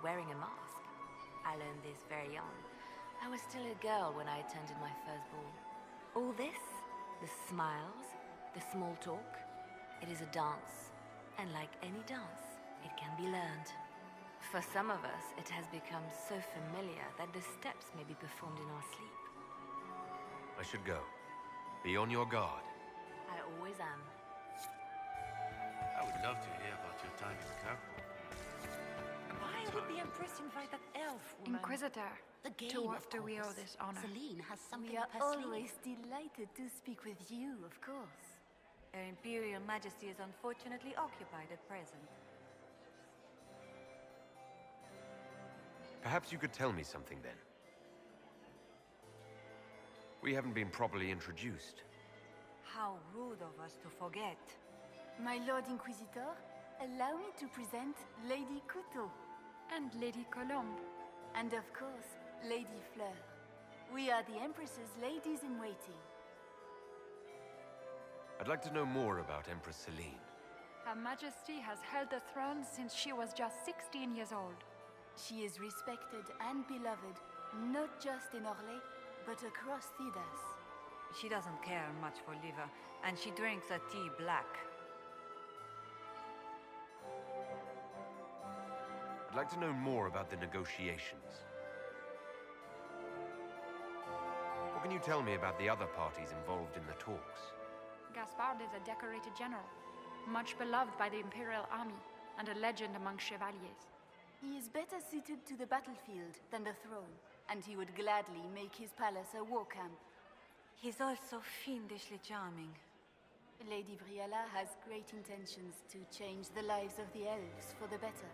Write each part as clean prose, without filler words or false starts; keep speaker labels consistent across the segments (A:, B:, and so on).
A: wearing a mask. I learned this very young. I was still a girl when I attended my first ball. All this, the smiles, the small talk, it is a dance. And like any dance, it can be learned. For some of us, it has become so familiar that the steps may be performed in our sleep.
B: I should go. Be on your guard.
A: I always am.
C: I would love to hear about your time in Kirkwall.
D: Why would the Empress invite that elf woman?
E: Inquisitor,
F: The game,
E: to
F: of
E: what do we owe
F: course.
E: this honor?
F: Celine has something
D: We are
F: up her
D: always
F: sleeve.
D: delighted to speak with you, of course. Her Imperial Majesty is unfortunately occupied at present.
B: Perhaps you could tell me something then. We haven't been properly introduced.
D: How rude of us to forget. My Lord Inquisitor, allow me to present Lady Couteau.
E: And Lady Colombe.
D: And of course, Lady Fleur. We are the Empress's ladies-in-waiting.
B: I'd like to know more about Empress Celine.
E: Her Majesty has held the throne since she was just 16 years old.
D: She is respected and beloved, not just in Orlais, but across Thedas. She doesn't care much for liver, and she drinks her tea black.
B: I'd like to know more about the negotiations. What can you tell me about the other parties involved in the talks?
E: Gaspard is a decorated general, much beloved by the Imperial Army, and a legend among chevaliers.
D: He is better suited to the battlefield than the throne, and he would gladly make his palace a war camp. He's also fiendishly charming. Lady Briala has great intentions to change the lives of the elves for the better.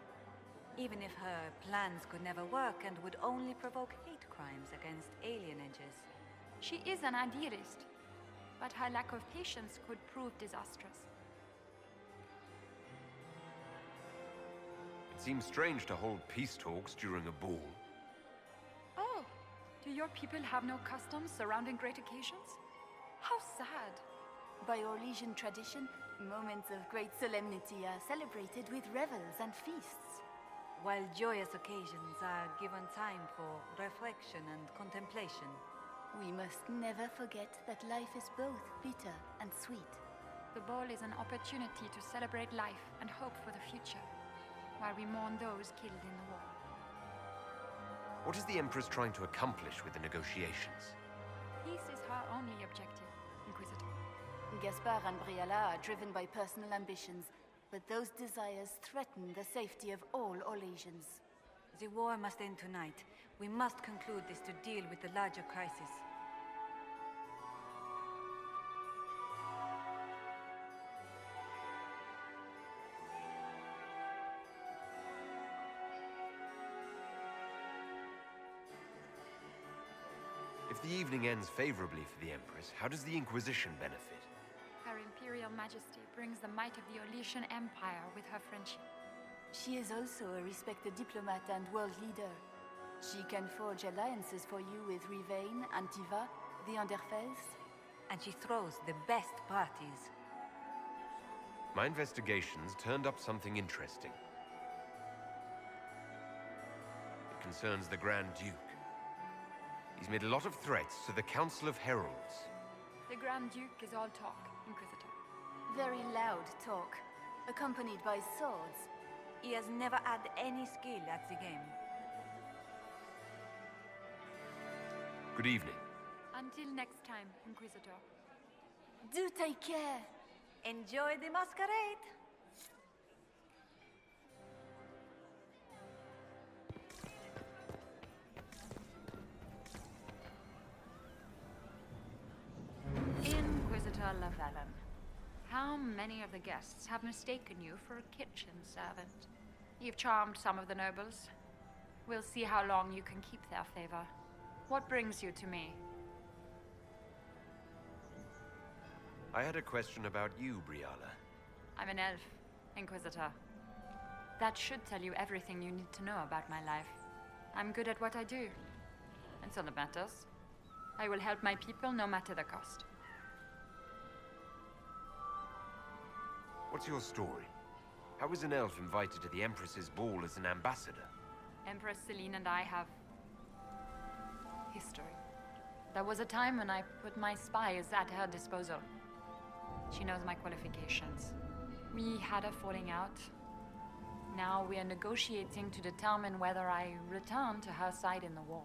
D: Even if her plans could never work and would only provoke hate crimes against alienagers.
E: She is an idealist, but her lack of patience could prove disastrous.
B: It seems strange to hold peace talks during a ball.
E: Oh, do your people have no customs surrounding great occasions? How sad.
D: By Orlesian tradition, moments of great solemnity are celebrated with revels and feasts, while joyous occasions are given time for reflection and contemplation. We must never forget that life is both bitter and sweet.
E: The ball is an opportunity to celebrate life and hope for the future, while we mourn those killed in the war.
B: What is the Empress trying to accomplish with the negotiations?
E: Peace is her only objective, Inquisitor.
D: Gaspard and Briala are driven by personal ambitions, but those desires threaten the safety of all Orlesians. The war must end tonight. We must conclude this to deal with the larger crisis.
B: If the evening ends favorably for the Empress, how does the Inquisition benefit?
E: Her Imperial Majesty brings the might of the Orlesian Empire with her friendship.
D: She is also a respected diplomat and world leader. She can forge alliances for you with Rivain, Antiva, the Underfels, and she throws the best parties.
B: My investigations turned up something interesting. It concerns the Grand Duke. He's made a lot of threats to the Council of Heralds.
E: The Grand Duke is all talk, Inquisitor.
D: Very loud talk, accompanied by swords. He has never had any skill at the game.
B: Good evening.
E: Until next time, Inquisitor.
D: Do take care. Enjoy the masquerade.
E: Inquisitor Lavalin, how many of the guests have mistaken you for a kitchen servant? You've charmed some of the nobles. We'll see how long you can keep their favor. What brings you to me?
B: I had a question about you, Briala.
E: I'm an elf, Inquisitor. That should tell you everything you need to know about my life. I'm good at what I do. And so that matters. I will help my people no matter the cost.
B: What's your story? How was an elf invited to the Empress's ball as an ambassador?
E: Empress Celine and I have history. There was a time when I put my spies at her disposal. She knows my qualifications. We had a falling out. Now we are negotiating to determine whether I return to her side in the war.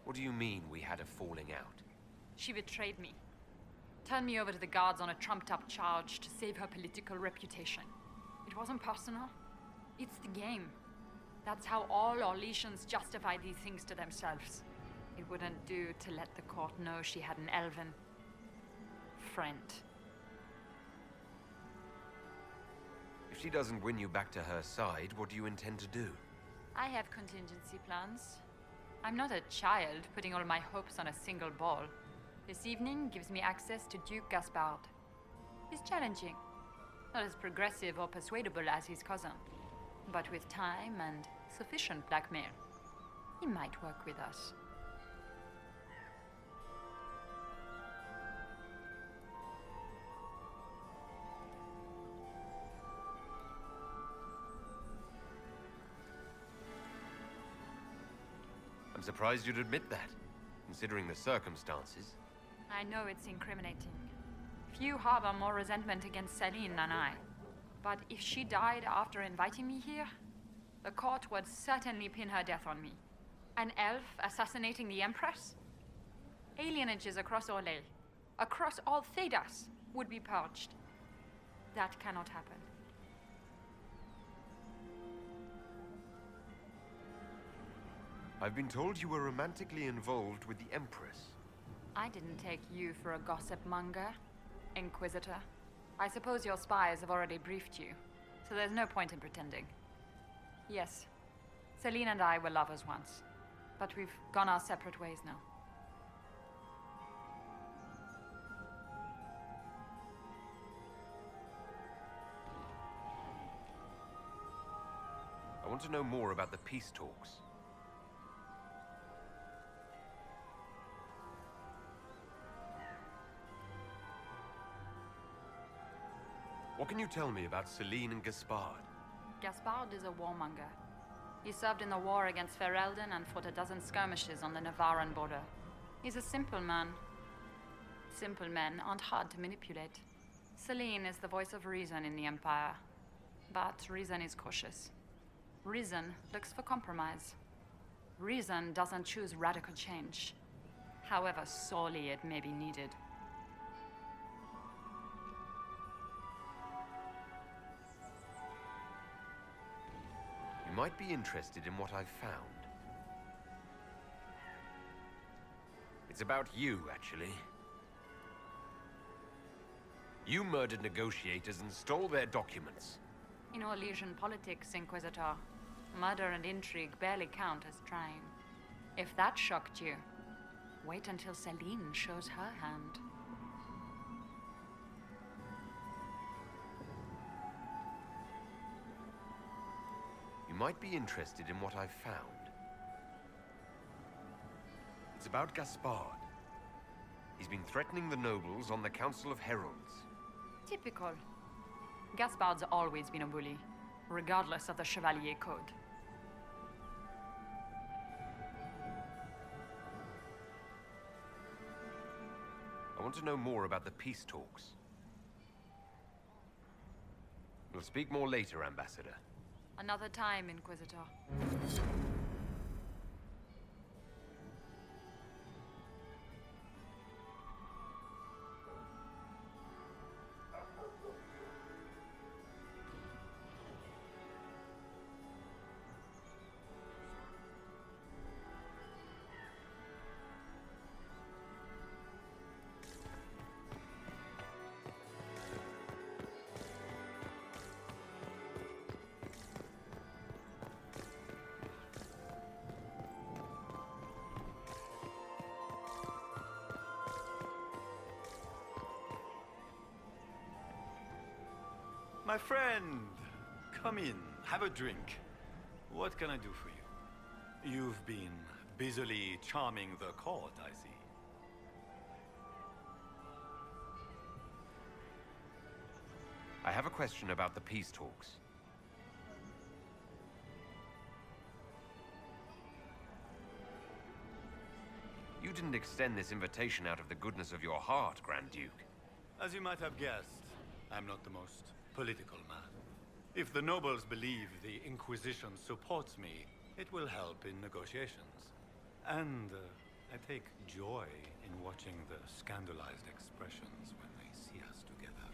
B: What do you mean we had a falling out?
E: She betrayed me. Turned me over to the guards on a trumped-up charge to save her political reputation. It wasn't personal. It's the game. That's how all Orlesians justify these things to themselves. It wouldn't do to let the court know she had an elven friend.
B: If she doesn't win you back to her side, what do you intend to do?
E: I have contingency plans. I'm not a child putting all my hopes on a single ball. This evening gives me access to Duke Gaspard. He's challenging. Not as progressive or persuadable as his cousin. But with time and sufficient blackmail, he might work with us.
B: I'm surprised you'd admit that, considering the circumstances.
E: I know it's incriminating. Few harbor more resentment against Celine than I. But if she died after inviting me here, the court would certainly pin her death on me. An elf assassinating the Empress? Alienages across Orlais, across all Thedas, would be purged. That cannot happen.
B: I've been told you were romantically involved with the Empress.
E: I didn't take you for a gossip monger, Inquisitor. I suppose your spies have already briefed you, so there's no point in pretending. Yes, Celine and I were lovers once, but we've gone our separate ways now.
B: I want to know more about the peace talks. What can you tell me about Celine and Gaspard?
E: Gaspard is a warmonger. He served in the war against Ferelden and fought a dozen skirmishes on the Navarran border. He's a simple man. Simple men aren't hard to manipulate. Celine is the voice of reason in the Empire. But reason is cautious. Reason looks for compromise. Reason doesn't choose radical change, however sorely it may be needed.
B: You might be interested in what I've found. It's about you, actually. You murdered negotiators and stole their documents.
E: In Orlesian politics, Inquisitor, murder and intrigue barely count as crime. If that shocked you, wait until Celine shows her hand.
B: You might be interested in what I've found. It's about Gaspard. He's been threatening the nobles on the Council of Heralds.
E: Typical. Gaspard's always been a bully, regardless of the Chevalier Code.
B: I want to know more about the peace talks. We'll speak more later, Ambassador.
E: Another time, Inquisitor.
F: My friend, come in, have a drink. What can I do for you? You've been busily charming the court, I see.
B: I have a question about the peace talks. didn't extend this invitation out of the goodness of your heart, Grand Duke.
F: As you might have guessed, I'm not the most political man. If the nobles believe the Inquisition supports me, it will help in negotiations. And I take joy in watching the scandalized expressions when they see us together.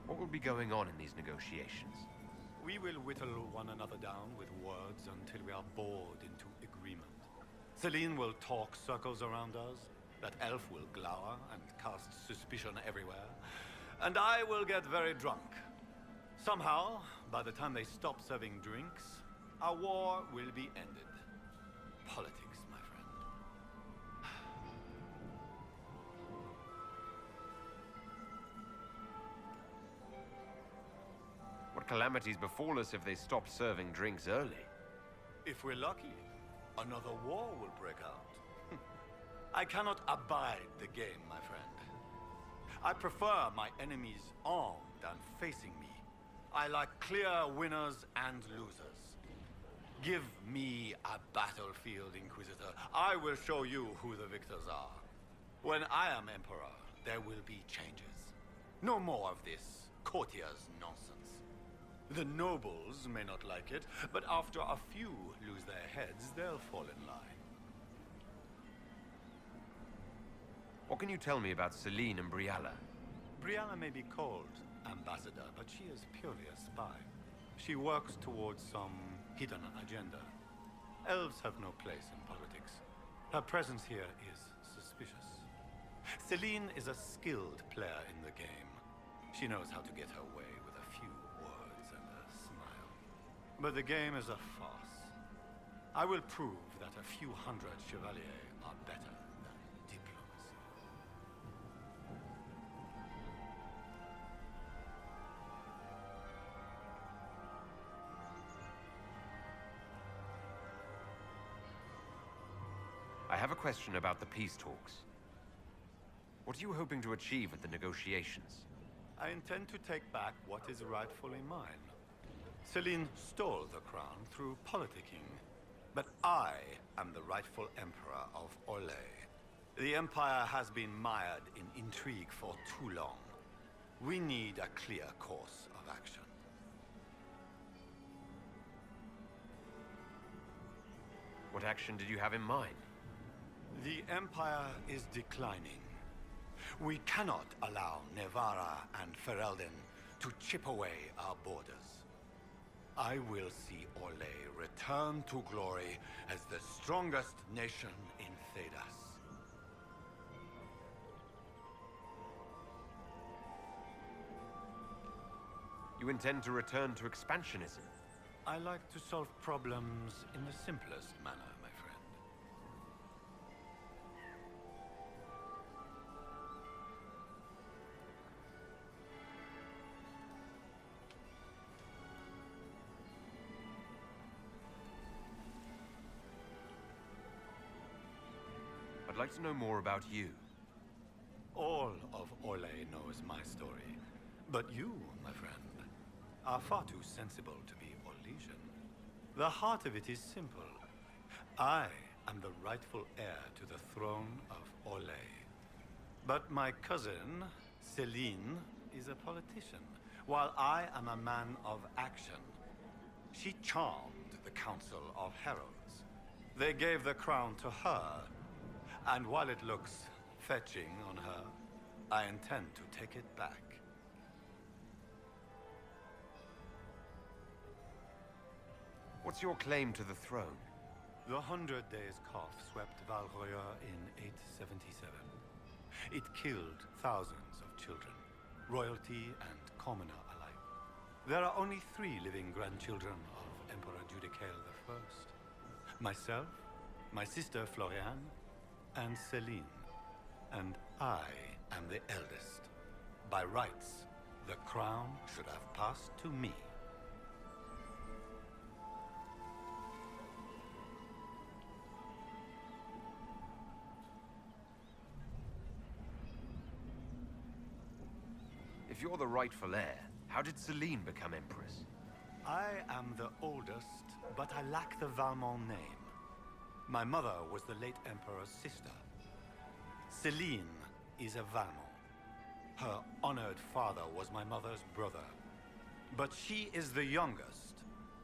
B: What will be going on in these negotiations?
F: We will whittle one another down with words until we are bored into agreement. Celine will talk circles around us, that elf will glower and cast suspicion everywhere, and I will get very drunk. Somehow, by the time they stop serving drinks, our war will be ended. Politics, my friend.
B: What calamities befall us if they stop serving drinks early?
F: If we're lucky, another war will break out. I cannot abide the game, my friend. I prefer my enemies armed and facing me. I like clear winners and losers. Give me a battlefield, Inquisitor. I will show you who the victors are. When I am Emperor, there will be changes. No more of this courtier's nonsense. The nobles may not like it, but after a few lose their heads, they'll fall in line.
B: What can you tell me about Celine and Brialla?
F: Brianna may be called ambassador, but she is purely a spy. She works towards some hidden agenda. Elves have no place in politics. Her presence here is suspicious. Celine is a skilled player in the game. She knows how to get her way with a few words and a smile. But the game is a farce. I will prove that a few hundred chevaliers are better than diplomacy.
B: I have a question about the peace talks. What are you hoping to achieve at the negotiations?
F: I intend to take back what is rightfully mine. Celine stole the crown through politicking, but I am the rightful emperor of Orlais. The empire has been mired in intrigue for too long. We need a clear course of action.
B: What action did you have in mind?
F: The empire is declining. We cannot allow Nevarra and Ferelden to chip away our borders. I will see Orlais return to glory as the strongest nation in Thedas.
B: You intend to return to expansionism?
F: I like to solve problems in the simplest manner, my friend.
B: I'd like to know more about you.
F: All of Orlais knows my story. But you, my friend, are far too sensible to be Orlesian. The heart of it is simple. I am the rightful heir to the throne of Orlais. But my cousin, Celine, is a politician, while I am a man of action. She charmed the Council of Heralds. They gave the crown to her, and while it looks fetching on her, I intend to take it back.
B: What's your claim to the throne?
F: The 100 Days Cough swept Valroya in 877. It killed thousands of children, royalty and commoner alike. There are only 3 living grandchildren of Emperor Judicael I. Myself, my sister Floriane, and Celine. And I am the eldest. By rights, the crown should have passed to me.
B: If you're the rightful heir, how did Celine become Empress?
F: I am the oldest, but I lack the Valmont name. My mother was the late Emperor's sister. Celine is a Valmont. Her honored father was my mother's brother. But she is the youngest.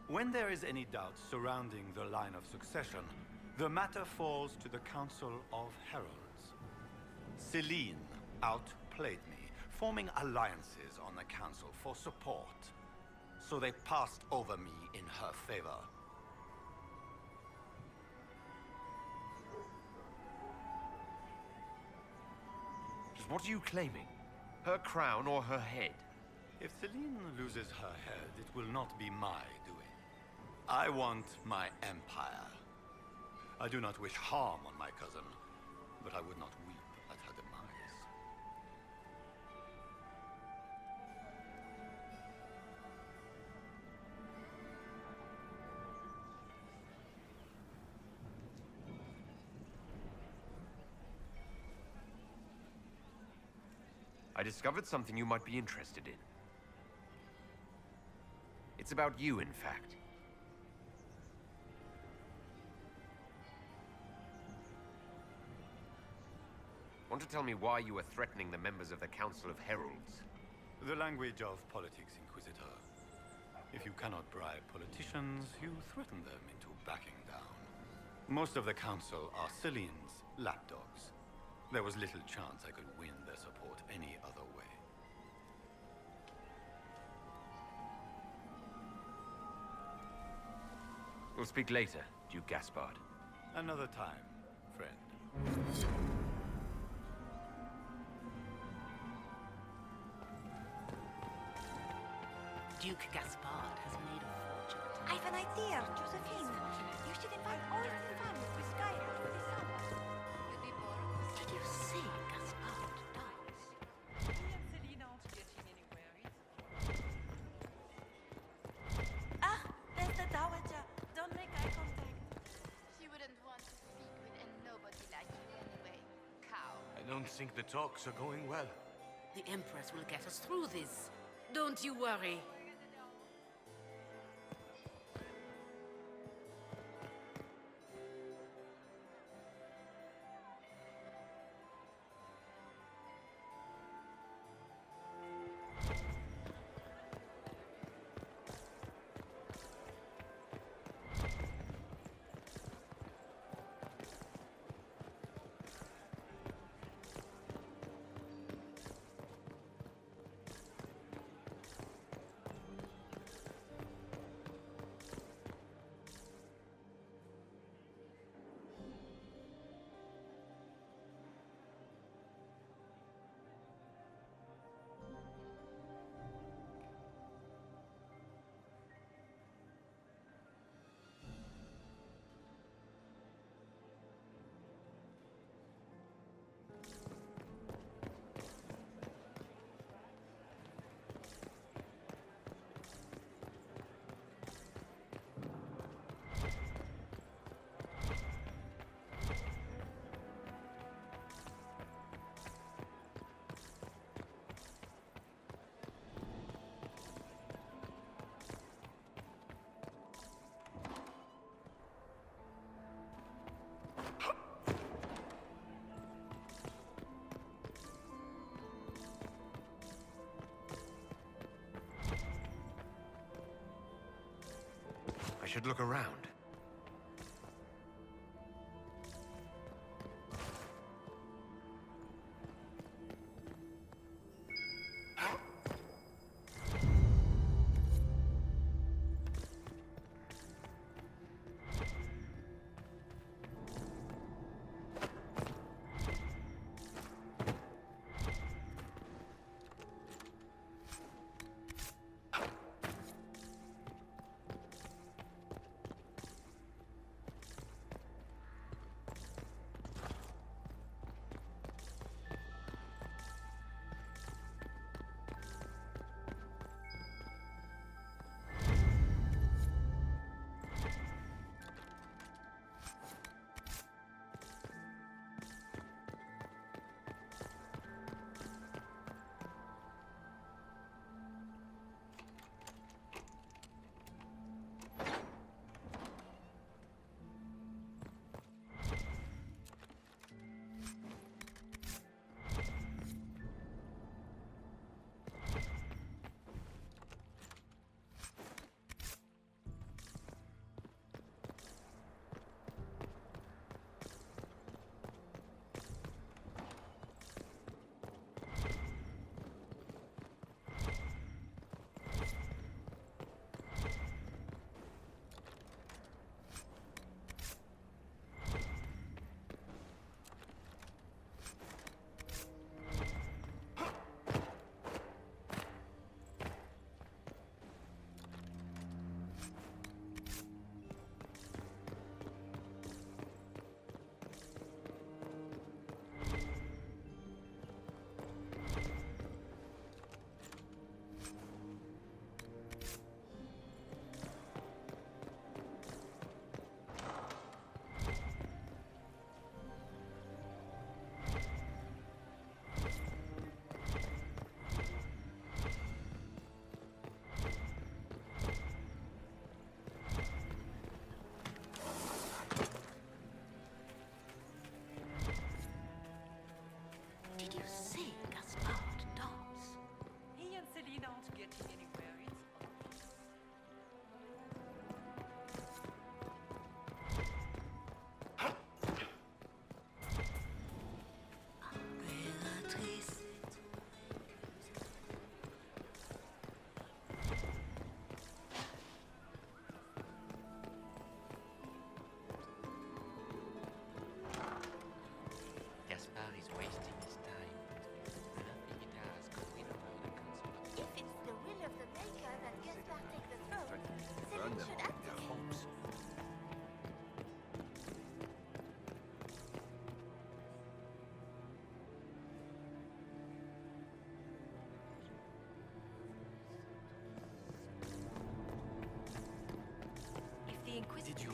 F: When there is any doubt surrounding the line of succession, the matter falls to the Council of Heralds. Celine outplayed me, forming alliances on the Council for support. So they passed over me in her favor.
B: Just what are you claiming? Her crown or her head?
F: If Celine loses her head, it will not be my doing. I want my empire. I do not wish harm on my cousin, but I would not weep at her demise.
B: I discovered something you might be interested in. It's about you, in fact. Want to tell me why you were threatening the members of the Council of Heralds?
F: The language of politics, Inquisitor. If you cannot bribe politicians, you threaten them into backing down. Most of the Council are Celine's lapdogs. There was little chance I could win their support any other way.
B: We'll speak later, Duke Gaspard.
F: Another time, friend.
G: Duke Gaspard has made a fortune. I have an idea, Josephine. You should invite all the families to Skyrim for the summer. You'll be bored. Did you see Gaspard dance? Ah, there's the Dowager. Don't make eye contact.
D: She wouldn't want to speak with nobody like you anyway, cow.
C: I don't think the talks are going well.
G: The Empress will get us through this. Don't you worry.
B: I should look around.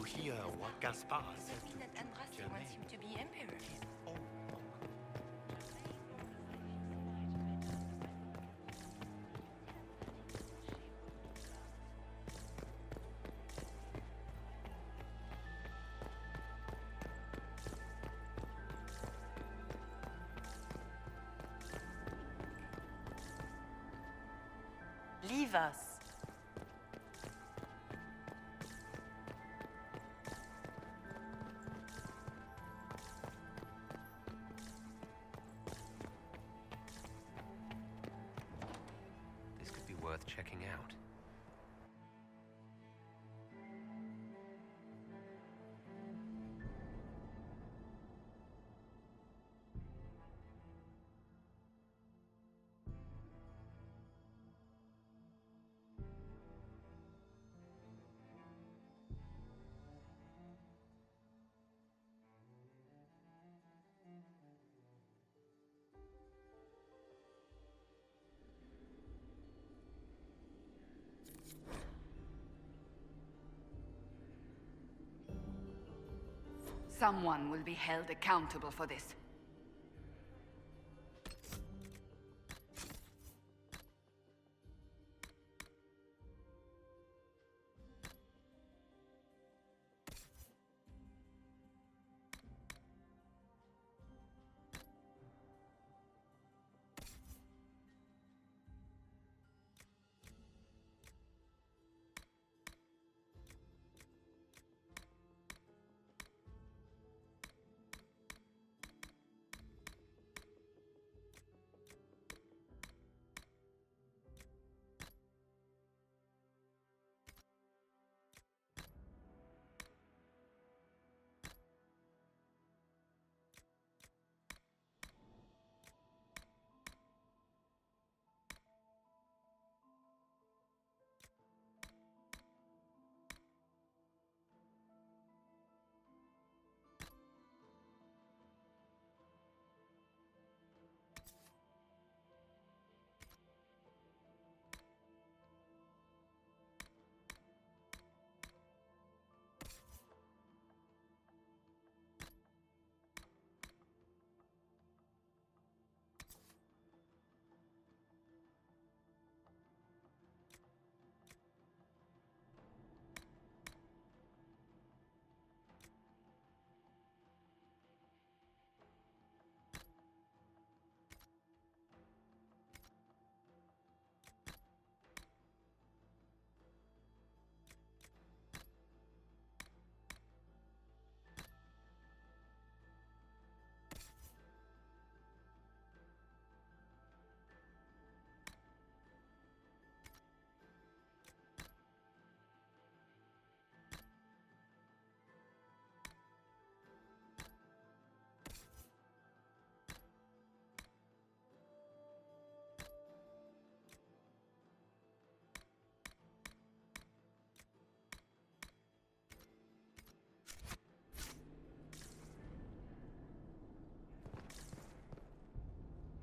F: hear what Gaspard said
G: Certain that Andraste
F: your
G: wants
F: name?
G: him to be emperor.
F: Oh,
D: Leave us.
B: This could be worth checking out.
D: Someone will be held accountable for this.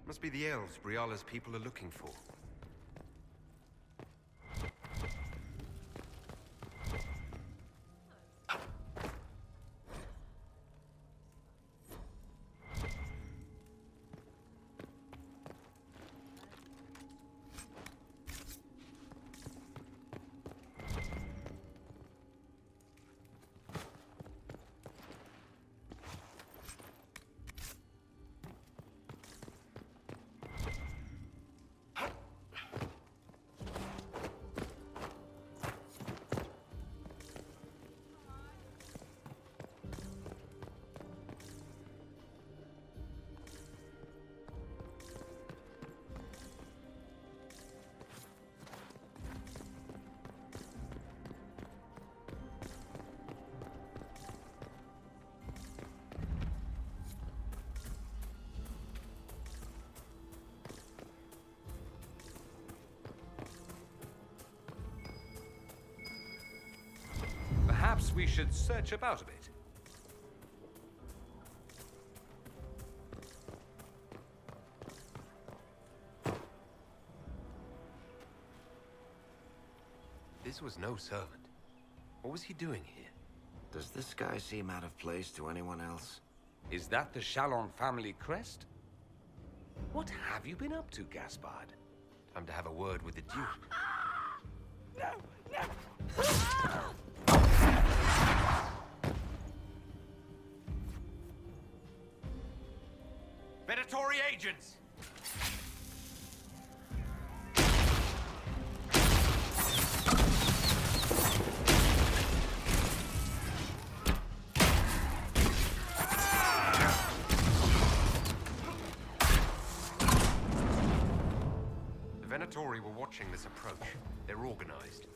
B: Must be the elves Briala's people are looking for.
H: Perhaps we should search about a bit.
B: This was no servant. What was he doing here?
I: Does this guy seem out of place to anyone else?
H: Is that the Chalon family crest? What have you been up to, Gaspard?
B: Time to have a word with the Duke. Venatori agents! The Venatori were watching this approach. They're organized.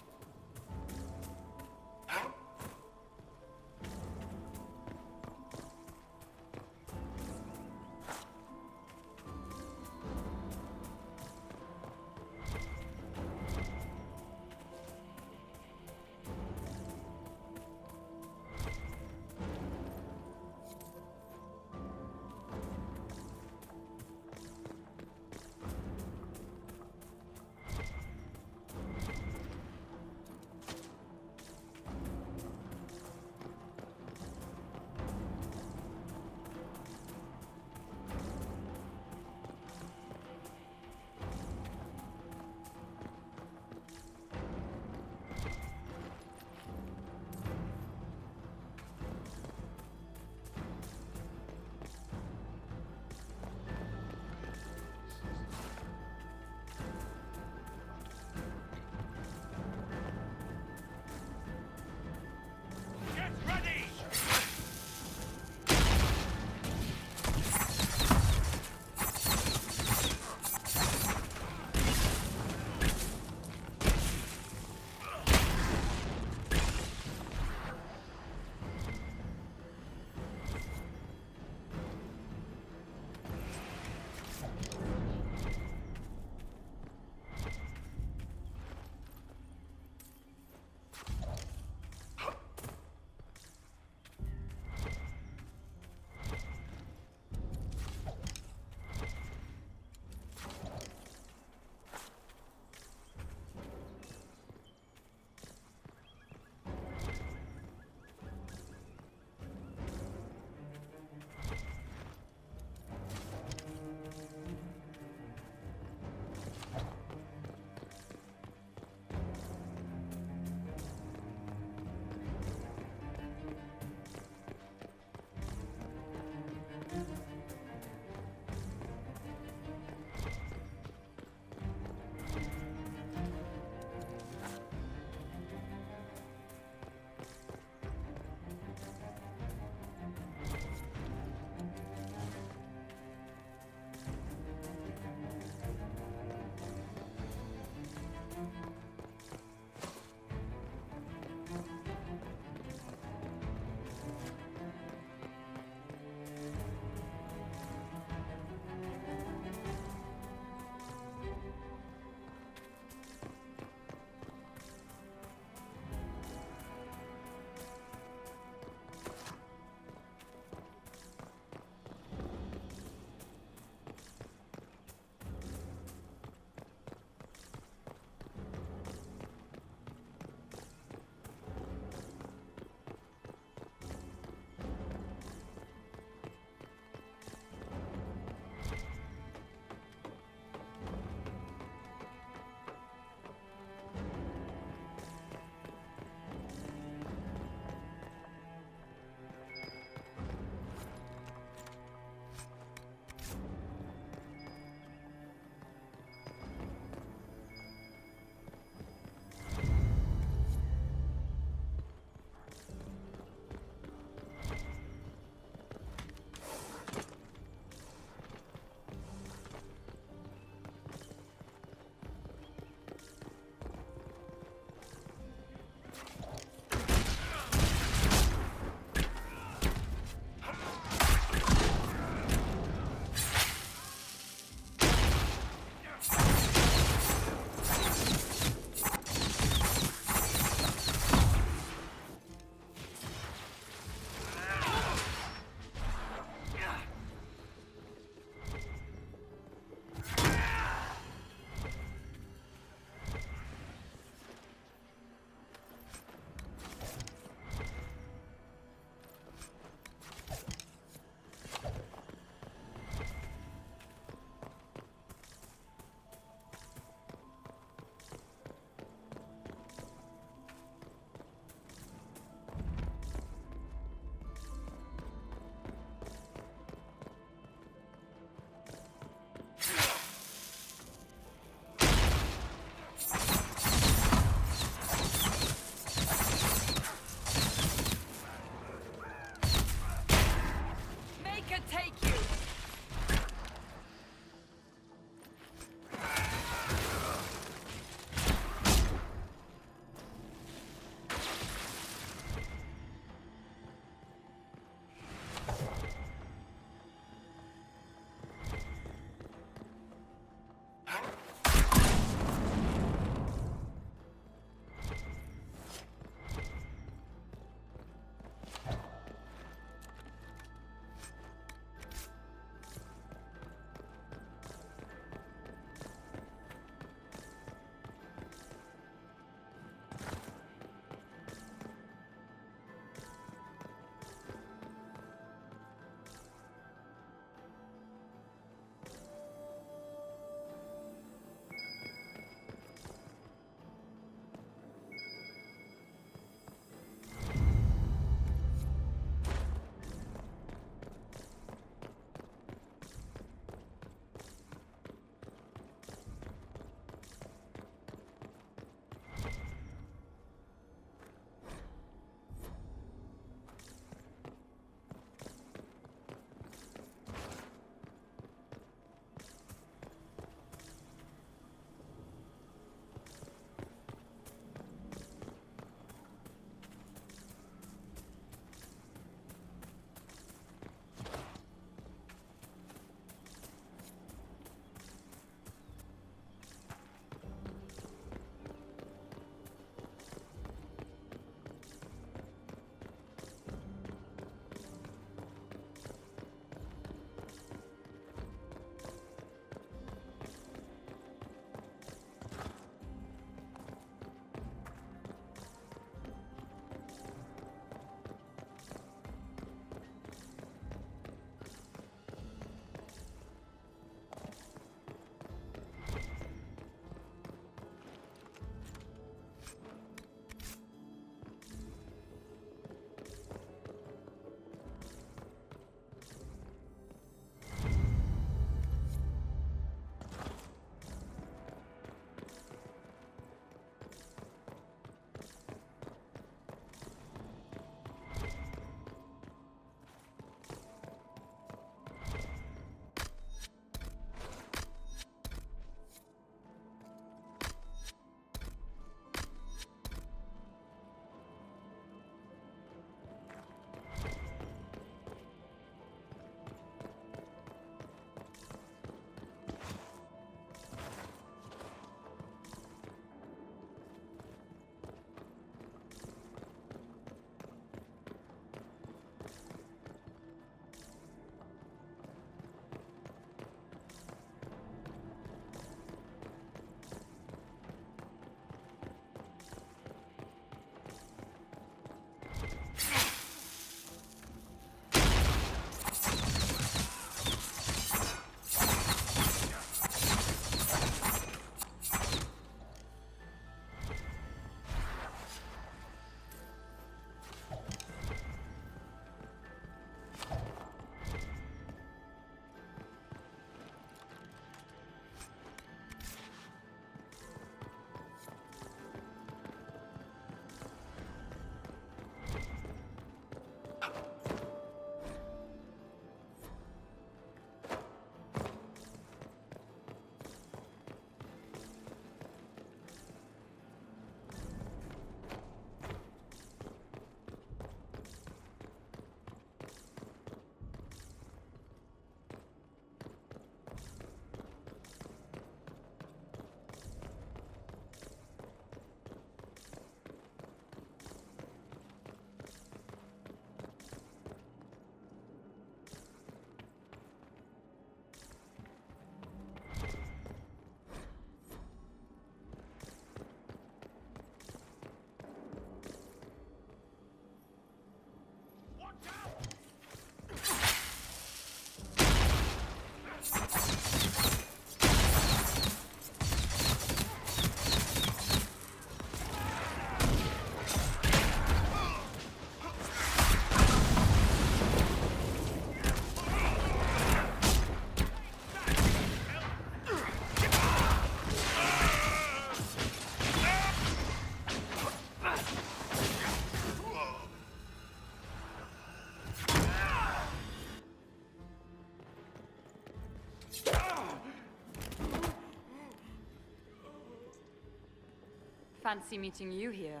E: Fancy meeting you here.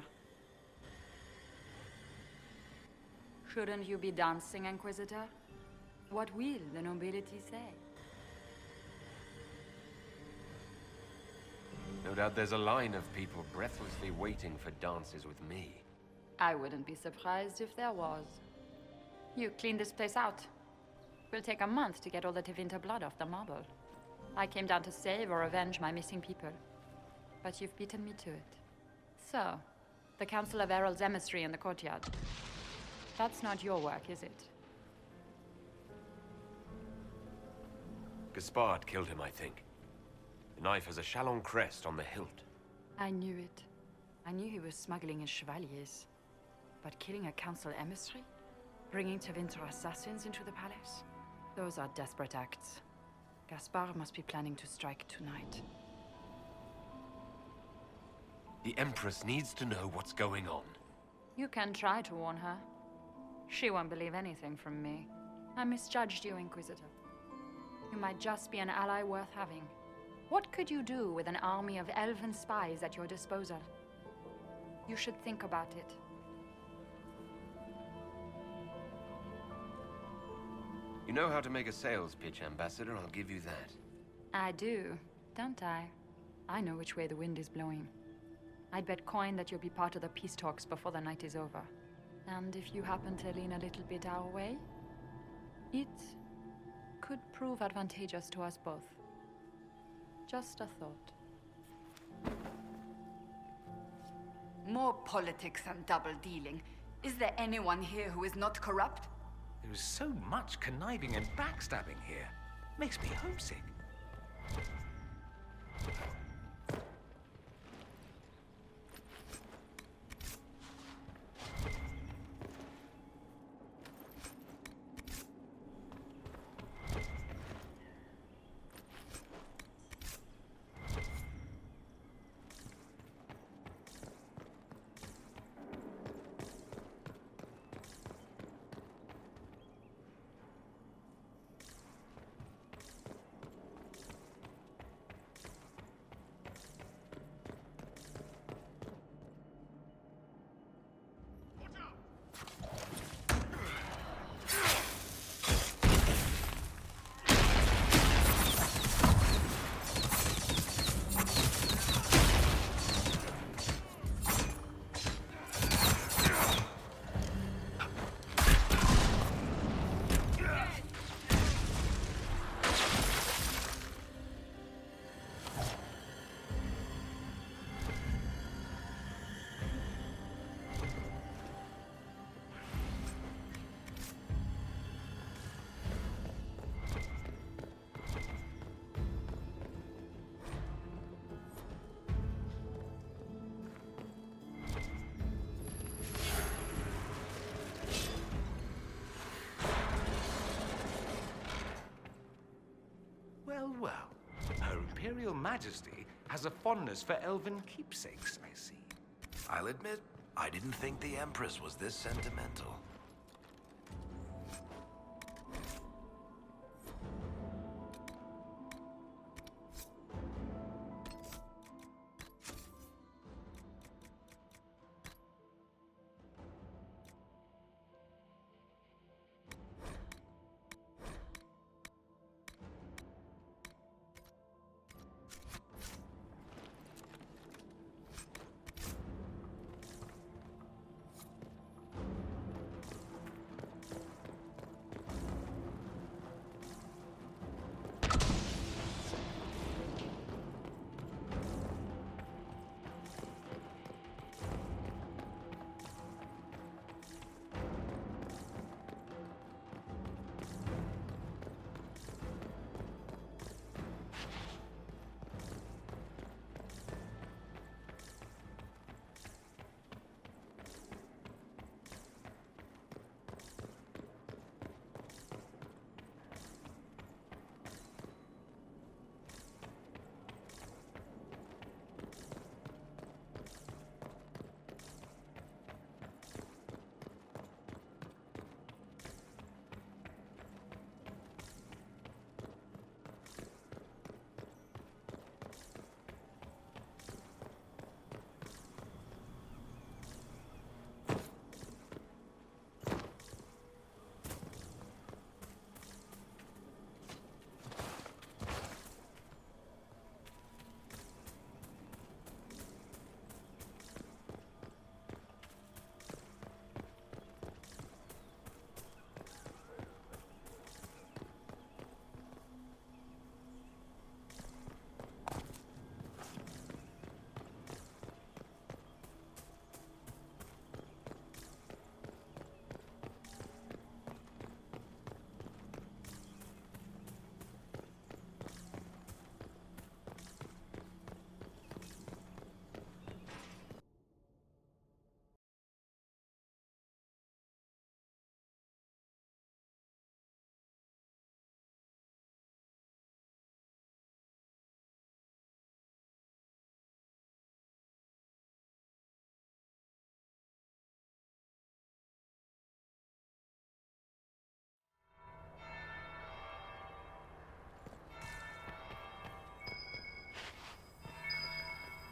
E: Shouldn't you be dancing, Inquisitor? What will the nobility say?
B: No doubt there's a line of people breathlessly waiting for dances with me.
E: I wouldn't be surprised if there was. You clean this place out. Will take a month to get all the Tevinter blood off the marble. I came down to save or avenge my missing people. But you've beaten me to it. So, the Council of Herald's emissary in the courtyard. That's not your work, is it?
B: Gaspard killed him, I think. The knife has a Chalon crest on the hilt.
E: I knew it. I knew he was smuggling his chevaliers. But killing a council emissary? Bringing Tevinter assassins into the palace? Those are desperate acts. Gaspard must be planning to strike tonight.
B: The Empress needs to know what's going on.
E: You can try to warn her. She won't believe anything from me. I misjudged you, Inquisitor. You might just be an ally worth having. What could you do with an army of elven spies at your disposal? You should think about it.
B: You know how to make a sales pitch, Ambassador, I'll give you that.
E: I do, don't I? I know which way the wind is blowing. I'd bet coin that you'll be part of the peace talks before the night is over. And if you happen to lean a little bit our way, it could prove advantageous to us both. Just a thought.
D: More politics and double-dealing. Is there anyone here who is not corrupt?
H: There is so much conniving and backstabbing here. Makes me homesick. Well, well. Her Imperial Majesty has a fondness for elven keepsakes, I see.
I: I'll admit, I didn't think the Empress was this sentimental.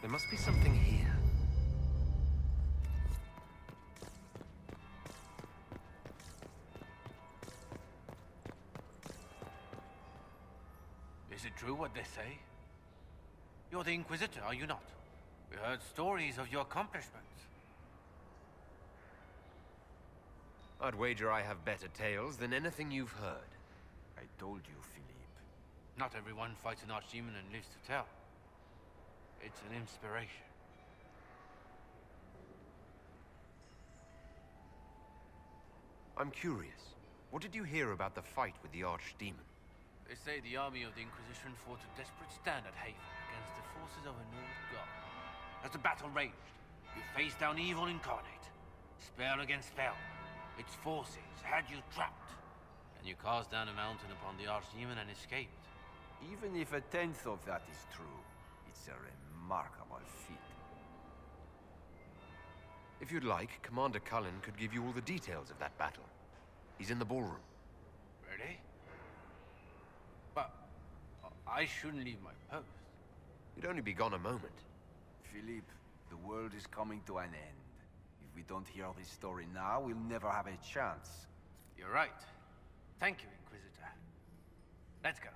B: There must be something here.
C: Is it true what they say? You're the Inquisitor, are you not? We heard stories of your accomplishments.
B: I'd wager I have better tales than anything you've heard.
I: I told you, Philippe.
C: Not everyone fights an archdemon and lives to tell. It's an inspiration.
B: I'm curious. What did you hear about the fight with the archdemon?
C: They say the army of the Inquisition fought a desperate stand at Haven against the forces of an old god. As the battle raged, you faced down evil incarnate. Spell against spell. Its forces had you trapped. And you cast down a mountain upon the archdemon and escaped.
I: Even if a tenth of that is true, it's a remarkable feat.
B: If you'd like, Commander Cullen could give you all the details of that battle. He's in the ballroom.
C: Really? But I shouldn't leave my post.
B: You'd only be gone a moment.
I: Philippe, the world is coming to an end. If we don't hear this story now, we'll never have a chance.
C: You're right. Thank you, Inquisitor. Let's go.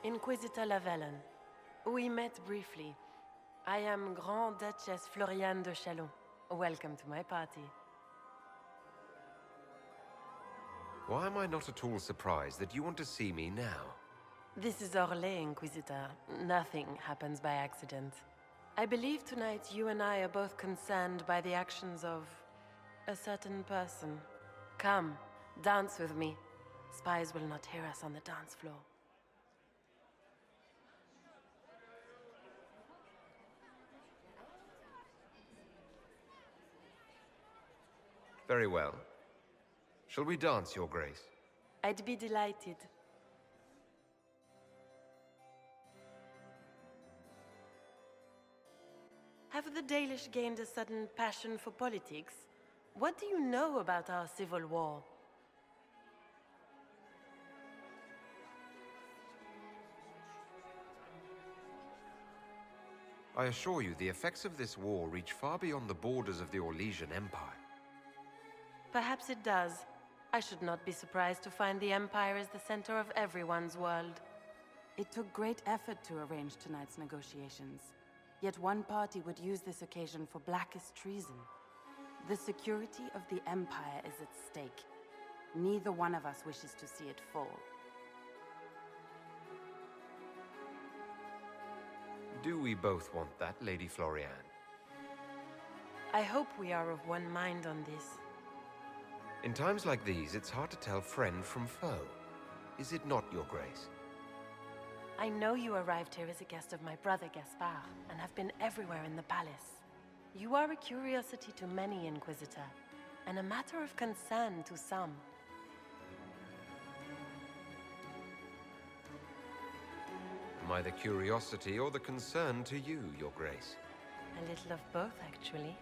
J: Inquisitor Lavalin. We met briefly. I am Grand Duchess Floriane de Chalon. Welcome to my party.
B: Why am I not at all surprised that you want to see me now?
J: This is Orlais, Inquisitor. Nothing happens by accident. I believe tonight you and I are both concerned by the actions of a certain person. Come, dance with me. Spies will not hear us on the dance floor.
B: Very well. Shall we dance, Your Grace?
J: I'd be delighted. Have the Dalish gained a sudden passion for politics? What do you know about our civil war?
B: I assure you, the effects of this war reach far beyond the borders of the Orlesian Empire.
J: Perhaps it does. I should not be surprised to find the Empire is the center of everyone's world.
K: It took great effort to arrange tonight's negotiations. Yet one party would use this occasion for blackest treason. The security of the Empire is at stake. Neither one of us wishes to see it fall.
B: Do we both want that, Lady Floriane?
J: I hope we are of one mind on this.
B: In times like these, it's hard to tell friend from foe. Is it not, Your Grace?
J: I know you arrived here as a guest of my brother Gaspard, and have been everywhere in the palace. You are a curiosity to many, Inquisitor, and a matter of concern to some.
B: Am I the curiosity or the concern to you, Your Grace?
J: A little of both, actually.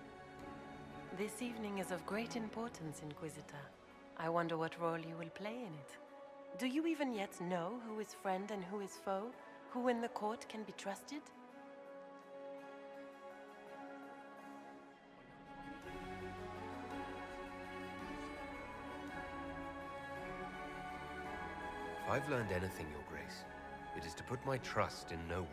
J: This evening is of great importance, Inquisitor. I wonder what role you will play in it. Do you even yet know who is friend and who is foe? Who in the court can be trusted?
B: If I've learned anything, Your Grace, it is to put my trust in no one.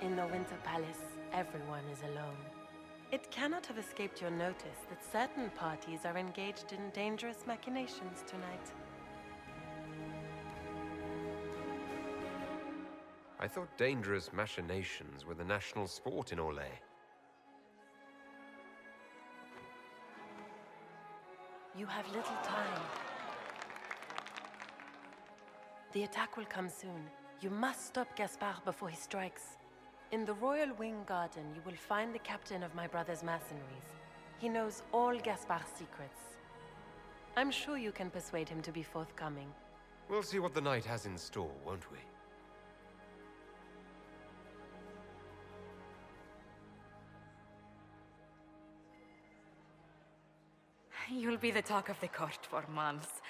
J: In the Winter Palace, everyone is alone. It cannot have escaped your notice that certain parties are engaged in dangerous machinations tonight.
B: I thought dangerous machinations were the national sport in Orlais.
J: You have little time. The attack will come soon. You must stop Gaspard before he strikes. In the Royal Wing Garden, you will find the captain of my brother's mercenaries. He knows all Gaspard's secrets. I'm sure you can persuade him to be forthcoming.
B: We'll see what the night has in store, won't we?
L: You'll be the talk of the court for months.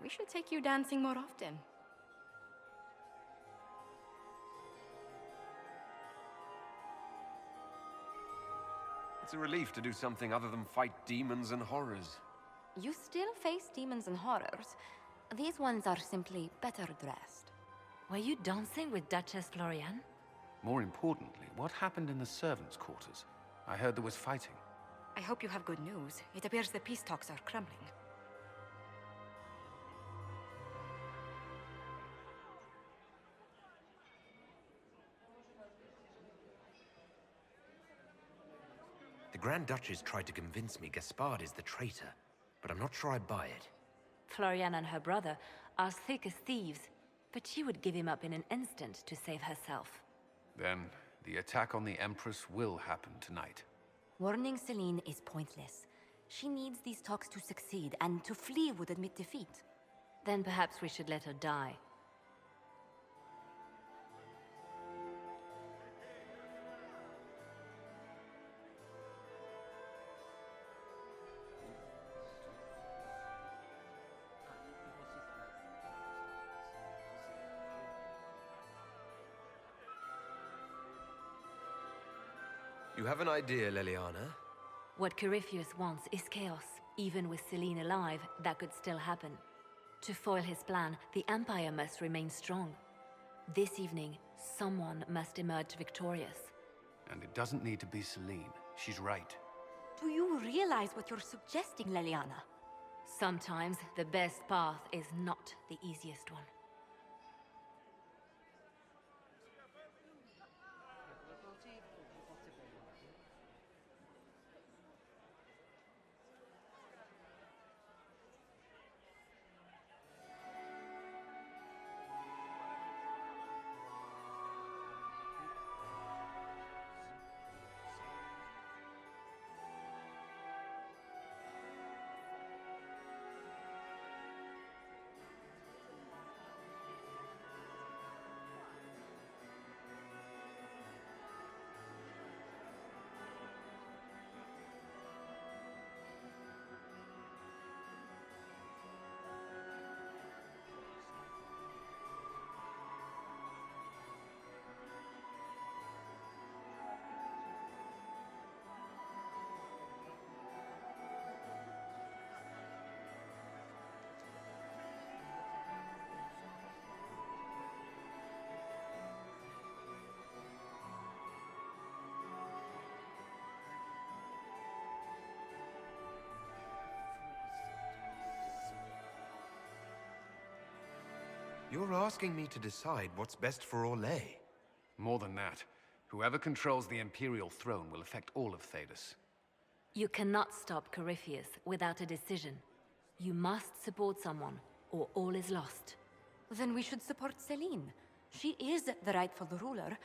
L: We should take you dancing more often.
B: It's a relief to do something other than fight demons and horrors.
G: You still face demons and horrors. These ones are simply better dressed.
A: Were you dancing with Duchess Florian?
M: More importantly, what happened in the servants' quarters? I heard there was fighting.
L: I hope you have good news. It appears the peace talks are crumbling.
B: The Grand Duchess tried to convince me Gaspard is the traitor, but I'm not sure I buy it.
A: Florian and her brother are thick as thieves, but she would give him up in an instant to save herself.
M: Then, the attack on the Empress will happen tonight.
G: Warning Celine is pointless. She needs these talks to succeed, and to flee would admit defeat.
A: Then perhaps we should let her die.
B: You have an idea, Leliana?
A: What Corypheus wants is chaos. Even with Celine alive, that could still happen. To foil his plan, the Empire must remain strong. This evening, someone must emerge victorious.
M: And it doesn't need to be Celine. She's right.
G: Do you realize what you're suggesting, Leliana?
A: Sometimes the best path is not the easiest one.
B: You're asking me to decide what's best for Orlais?
M: More than that, whoever controls the Imperial throne will affect all of Thedas.
A: You cannot stop Corypheus without a decision. You must support someone, or all is lost.
G: Then we should support Celine. She is the rightful ruler.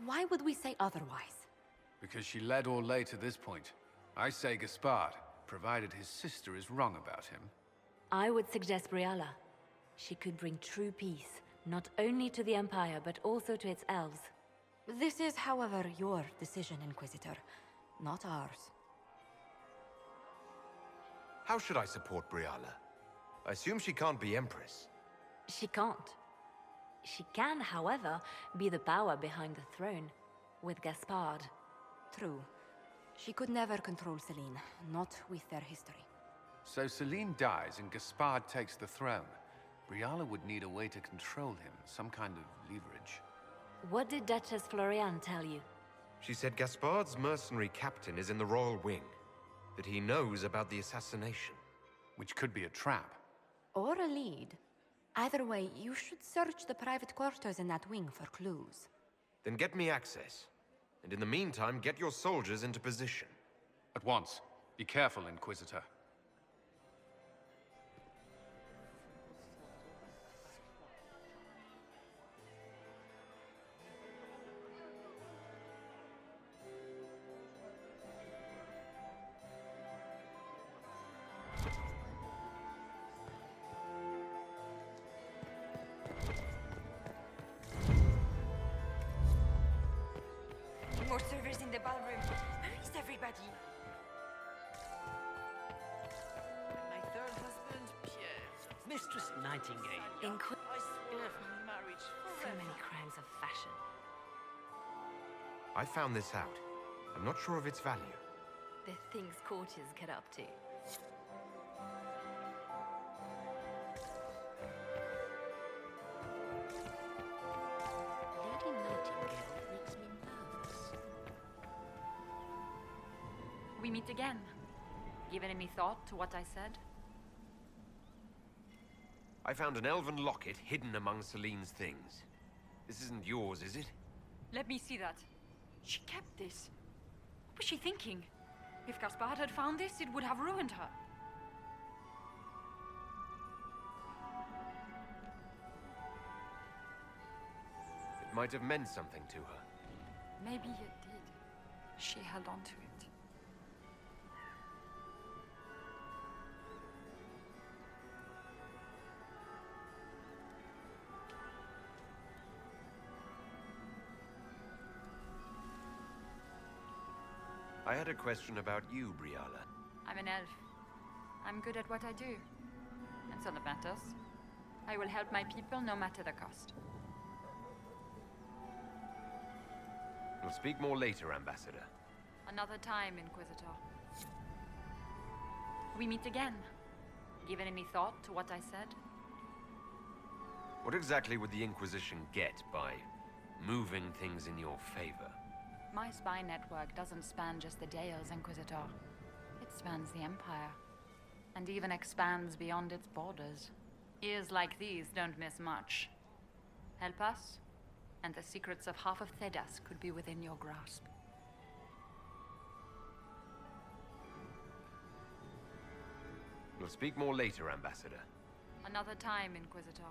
G: Why would we say otherwise?
M: Because she led Orlais to this point. I say Gaspard, provided his sister is wrong about him.
A: I would suggest Briala. She could bring true peace, not only to the Empire, but also to its elves.
L: This is, however, your decision, Inquisitor, not ours.
B: How should I support Briala? I assume she can't be Empress.
A: She can't. She can, however, be the power behind the throne, with Gaspard.
L: True. She could never control Celine, not with their history.
M: So Celine dies and Gaspard takes the throne. Briala would need a way to control him, some kind of leverage.
A: What did Duchess Floriane tell you?
B: She said Gaspard's mercenary captain is in the royal wing, that he knows about the assassination.
M: Which could be a trap.
L: Or a lead. Either way, you should search the private quarters in that wing for clues.
B: Then get me access. And in the meantime, get your soldiers into position.
M: At once. Be careful, Inquisitor.
G: More servers in the ballroom. Where is everybody?
N: My third husband, Pierre. Mistress Nightingale. I swear from marriage
A: So
N: forever.
A: many crimes of fashion.
B: I found this out. I'm not sure of its value.
A: The things courtiers get up to.
G: Lady Nightingale makes me nervous.
E: We meet again. Given any thought to what I said?
B: I found an elven locket hidden among Celine's things. This isn't yours, is it?
E: Let me see that. She kept this. What was she thinking? If Gaspard had found this, it would have ruined her.
B: It might have meant something to her.
E: Maybe it did. She held on to it.
B: I had a question about you, Briala.
E: I'm an elf. I'm good at what I do. And so it matters. I will help my people no matter the cost.
B: We'll speak more later, Ambassador.
E: Another time, Inquisitor. We meet again. Given any thought to what I said?
B: What exactly would the Inquisition get by moving things in your favor?
E: My spy network doesn't span just the Dales, Inquisitor. It spans the Empire. And even expands beyond its borders. Ears like these don't miss much. Help us, and the secrets of half of Thedas could be within your grasp.
B: We'll speak more later, Ambassador.
E: Another time, Inquisitor.